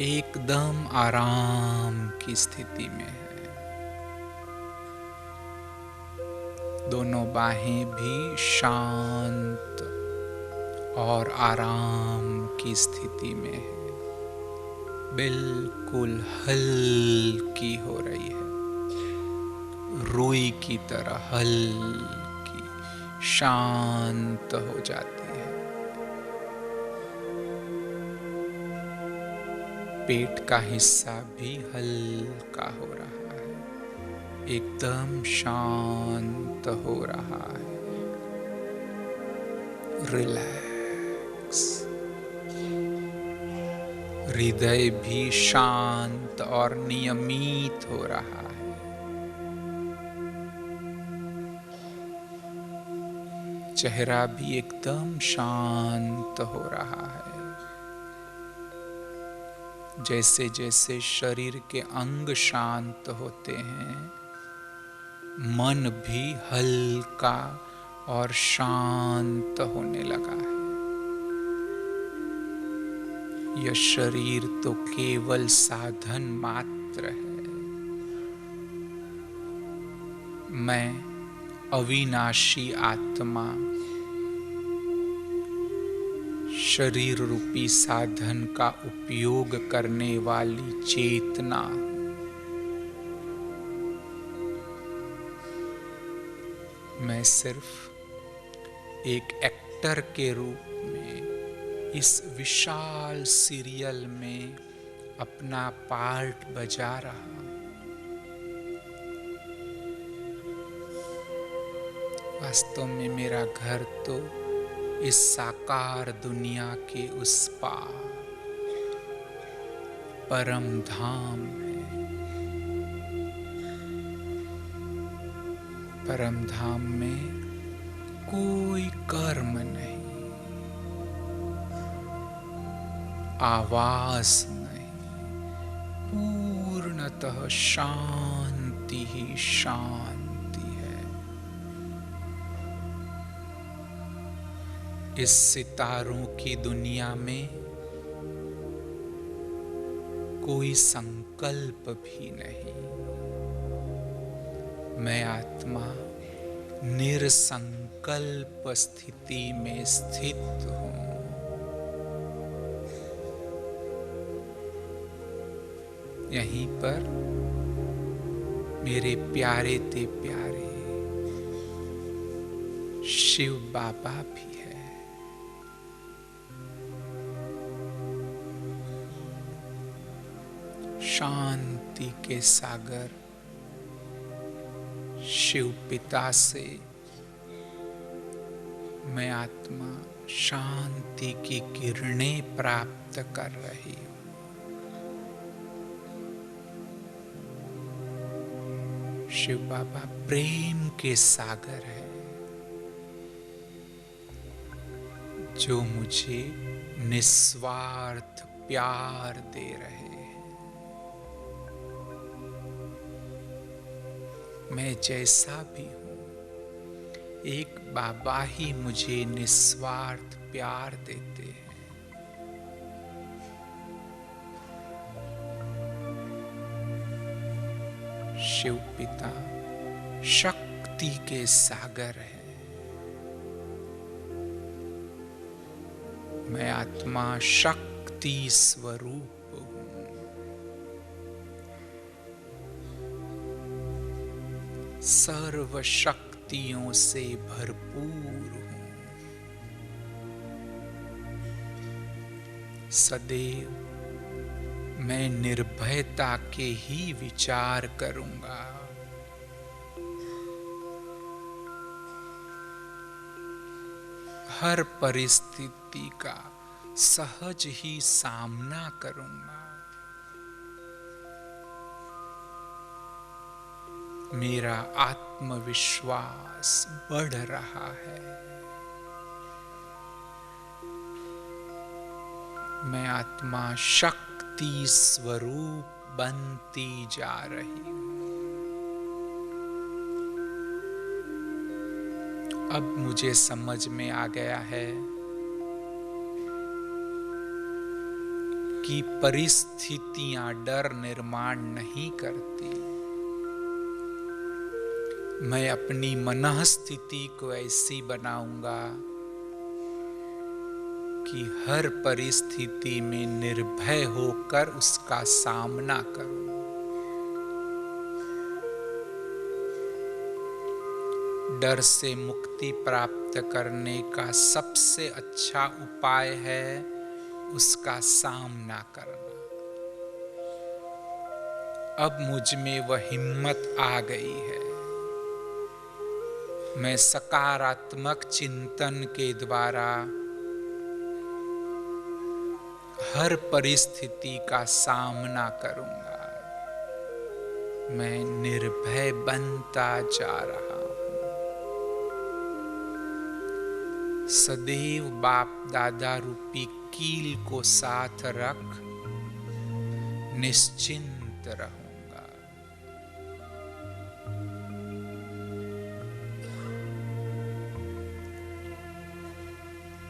एकदम आराम की स्थिति में है। दोनों बाहें भी शांत और आराम की स्थिति में है। बिल्कुल हल्की हो रही है, रुई की तरह हल्की, शांत हो जाती है। पेट का हिस्सा भी हल्का हो रहा है, एकदम शांत हो रहा है। रिलैक्स। हृदय भी शांत और नियमित हो रहा है। चेहरा भी एकदम शांत हो रहा है। जैसे जैसे शरीर के अंग शांत होते हैं, मन भी हल्का और शांत होने लगा है। यह शरीर तो केवल साधन मात्र है। मैं अविनाशी आत्मा शरीर रूपी साधन का उपयोग करने वाली चेतना। मैं सिर्फ एक एक्टर के रूप में इस विशाल सीरियल में अपना पार्ट बजा रहा हूं। वास्तव में मेरा घर तो इस साकार दुनिया के उस पार परम धाम है। परम धाम में कोई कर्म नहीं, आवास नहीं, पूर्णतः शांति ही शांति है। इस सितारों की दुनिया में कोई संकल्प भी नहीं। मैं आत्मा निरसंकल्प स्थिति में स्थित हूं। यहीं पर मेरे प्यारे ते प्यारे शिव बाबा भी है। शांति के सागर शिव पिता से मैं आत्मा शांति की किरणें प्राप्त कर रही हूं। शिव बाबा प्रेम के सागर है, जो मुझे निस्वार्थ प्यार दे रहे हैं। मैं जैसा भी हूं, एक बाबा ही मुझे निस्वार्थ प्यार देते हैं। शिव पिता शक्ति के सागर है। मैं आत्मा शक्ति स्वरूप हूं। सर्व शक्तियों से भरपूर हूं। सदैव मैं निर्भयता के ही विचार करूंगा। हर परिस्थिति का सहज ही सामना करूंगा। मेरा आत्मविश्वास बढ़ रहा है। मैं आत्मा शक्ति स्वरूप बनती जा रही हूं। अब मुझे समझ में आ गया है कि परिस्थितियां डर निर्माण नहीं करती। मैं अपनी मनःस्थिति को ऐसी बनाऊंगा कि हर परिस्थिति में निर्भय होकर उसका सामना करूं। डर से मुक्ति प्राप्त करने का सबसे अच्छा उपाय है उसका सामना करना। अब मुझ में वह हिम्मत आ गई है। मैं सकारात्मक चिंतन के द्वारा हर परिस्थिति का सामना करूंगा। मैं निर्भय बनता जा रहा हूं। सदैव बाप दादा रूपी कील को साथ रख निश्चिंत रहूंगा।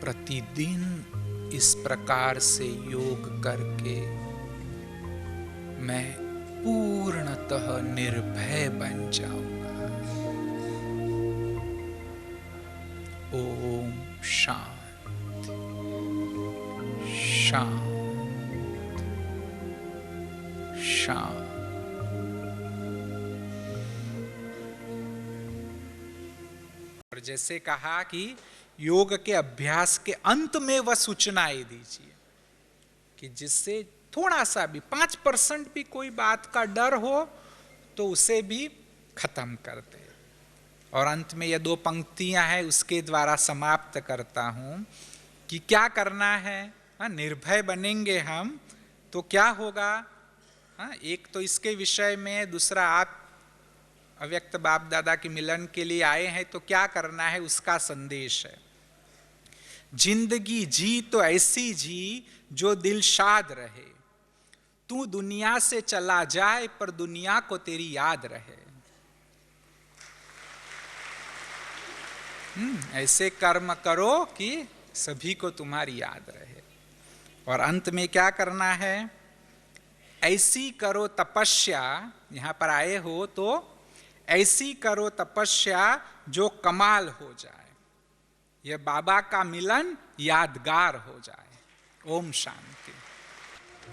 प्रतिदिन इस प्रकार से योग करके मैं पूर्णतः निर्भय बन जाऊंगा। ओम शांति शांति शांति। और जैसे कहा कि योग के अभ्यास के अंत में वह सूचनाएं दीजिए कि जिससे थोड़ा सा भी 5% भी कोई बात का डर हो तो उसे भी खत्म कर दे। और अंत में ये 2 पंक्तियां हैं उसके द्वारा समाप्त करता हूं कि क्या करना है। निर्भय बनेंगे हम तो क्या होगा। एक तो इसके विषय में, दूसरा आप अव्यक्त बाप दादा के मिलन के लिए आए हैं तो क्या करना है उसका संदेश है। जिंदगी जी तो ऐसी जी जो दिलशाद रहे। तू दुनिया से चला जाए पर दुनिया को तेरी याद रहे। ऐसे कर्म करो कि सभी को तुम्हारी याद रहे। और अंत में क्या करना है। ऐसी करो तपस्या, यहां पर आए हो तो ऐसी करो तपस्या जो कमाल हो जाए। यह बाबा का मिलन यादगार हो जाए। ओम शांति।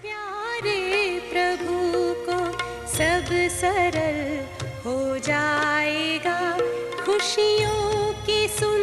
प्यारे प्रभु को सब सरल हो जाएगा। खुशियों की सुन